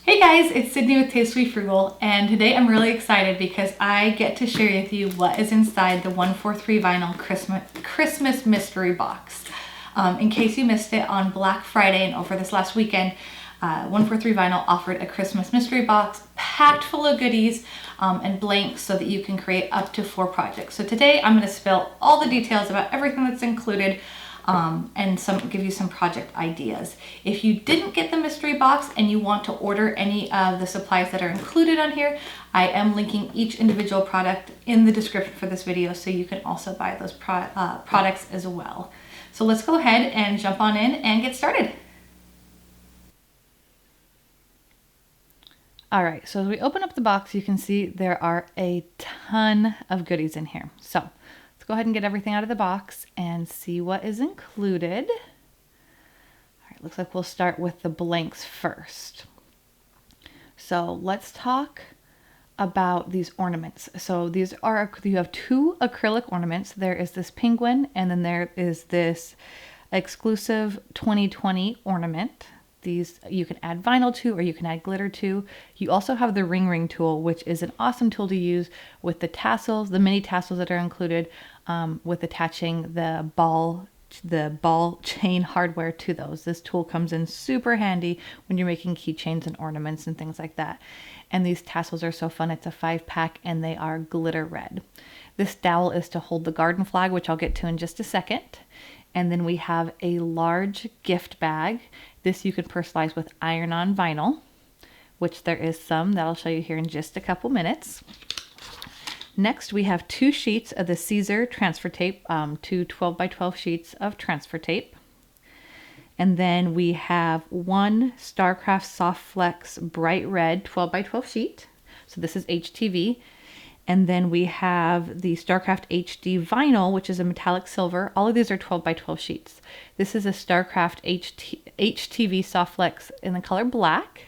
Hey guys, it's Sydney with Tastefully Frugal, and today I'm really excited because I get to share with you what is inside the 143 Vinyl Christmas Mystery Box. In case you missed it, on Black Friday and over this last weekend, 143 Vinyl offered a Christmas mystery box packed full of goodies and blanks so that you can create up to 4 projects. So today I'm going to spill all the details about everything that's included and give you some project ideas. If you didn't get the mystery box and you want to order any of the supplies that are included on here, I am linking each individual product in the description for this video so you can also buy those products as well. So let's go ahead and jump on in and get started. All right, so as we open up the box, you can see there are a ton of goodies in here. So let's go ahead and get everything out of the box and see what is included. All right, looks like we'll start with the blanks first. So let's talk about these ornaments. So you have 2 acrylic ornaments. There is this penguin, and then there is this exclusive 2020 ornament. These you can add vinyl to, or you can add glitter to. You also have the ring tool, which is an awesome tool to use with the tassels, the mini tassels that are included, with attaching the ball chain hardware to those. This tool comes in super handy when you're making keychains and ornaments and things like that. And these tassels are so fun. It's a 5-pack and they are glitter red. This dowel is to hold the garden flag, which I'll get to in just a second. And then we have a large gift bag. This you can personalize with iron-on vinyl, which there is some that I'll show you here in just a couple minutes. Next, we have 2 sheets of the Caesar transfer tape, 2 12x12 sheets of transfer tape. And then we have 1 Starcraft Soft Flex Bright Red 12x12 sheet. So this is HTV. And then we have the Starcraft HD Vinyl, which is a metallic silver. All of these are 12x12 sheets. This is a Starcraft HTV Soft Flex in the color black.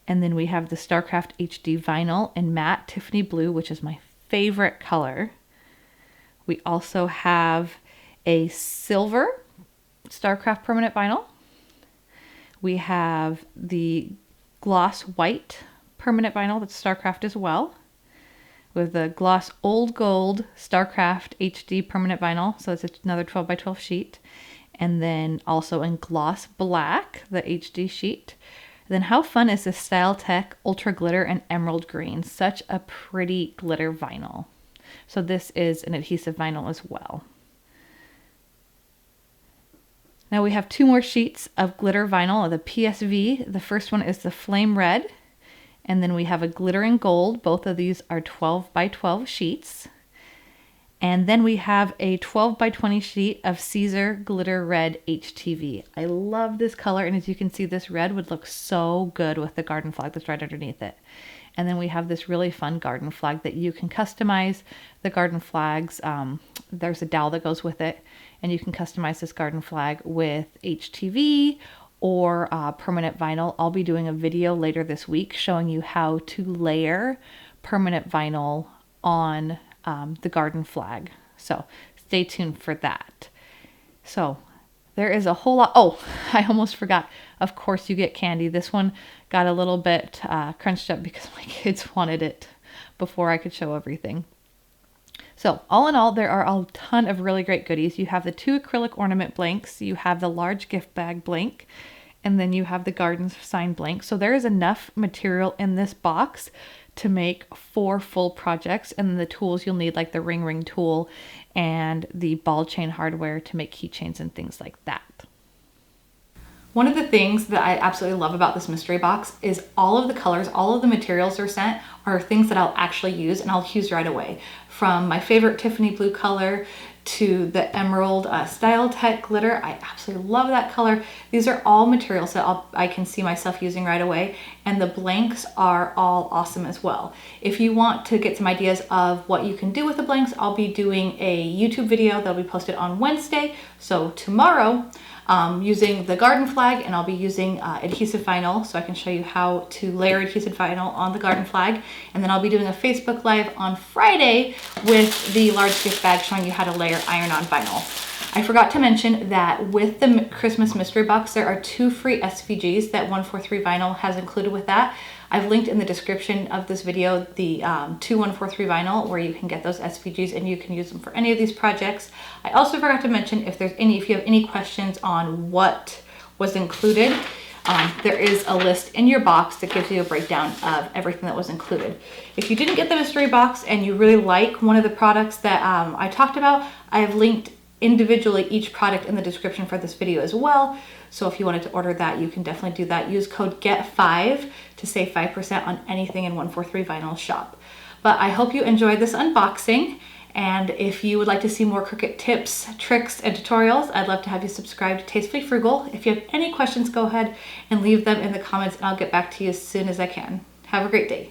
And then we have the Starcraft HD Vinyl in matte Tiffany blue, which is my favorite color. We also have a silver Starcraft permanent vinyl. We have the gloss white permanent vinyl that's Starcraft as well, with the gloss old gold Starcraft HD permanent vinyl. So it's another 12x12 sheet. And then also in gloss black, the HD sheet. Then how fun is this StyleTech Ultra Glitter and Emerald Green? Such a pretty glitter vinyl. So this is an adhesive vinyl as well. Now we have 2 more sheets of glitter vinyl of the PSV. The first one is the Flame Red. And then we have a glitter and gold. Both of these are 12x12 sheets. And then we have a 12x20 sheet of Caesar Glitter Red HTV. I love this color, and as you can see, this red would look so good with the garden flag that's right underneath it. And then we have this really fun garden flag that you can customize. The garden flags, there's a dowel that goes with it, and you can customize this garden flag with HTV or permanent vinyl. I'll be doing a video later this week showing you how to layer permanent vinyl on the garden flag. So stay tuned for that. So there is a whole lot. Oh, I almost forgot. Of course you get candy. This one got a little bit crunched up because my kids wanted it before I could show everything. So all in all, there are a ton of really great goodies. You have the 2 acrylic ornament blanks, you have the large gift bag blank, and then you have the garden sign blank. So there is enough material in this box to make 4 full projects, and then the tools you'll need, like the ring tool and the ball chain hardware to make keychains and things like that. One of the things that I absolutely love about this mystery box is all of the colors, all of the materials they're sent are things that I'll actually use and I'll use right away. From my favorite Tiffany blue color to the emerald StyleTech glitter. I absolutely love that color. These are all materials that I can see myself using right away, and the blanks are all awesome as well. If you want to get some ideas of what you can do with the blanks, I'll be doing a YouTube video that'll be posted on Wednesday. So tomorrow using the garden flag, and I'll be using adhesive vinyl so I can show you how to layer adhesive vinyl on the garden flag. And then I'll be doing a Facebook Live on Friday with the large gift bag showing you how to layer iron-on vinyl. I forgot to mention that with the Christmas mystery box, there are 2 free SVGs that 143 Vinyl has included with that. I've linked in the description of this video the 2143 Vinyl where you can get those SVGs and you can use them for any of these projects. I also forgot to mention if you have any questions on what was included, there is a list in your box that gives you a breakdown of everything that was included. If you didn't get the mystery box and you really like one of the products that I talked about, I have linked individually each product in the description for this video as well. So if you wanted to order that, you can definitely do that. Use code GET5 to save 5% on anything in 143 Vinyl shop. But I hope you enjoyed this unboxing. And if you would like to see more Cricut tips, tricks, and tutorials, I'd love to have you subscribe to Tastefully Frugal. If you have any questions, go ahead and leave them in the comments and I'll get back to you as soon as I can. Have a great day.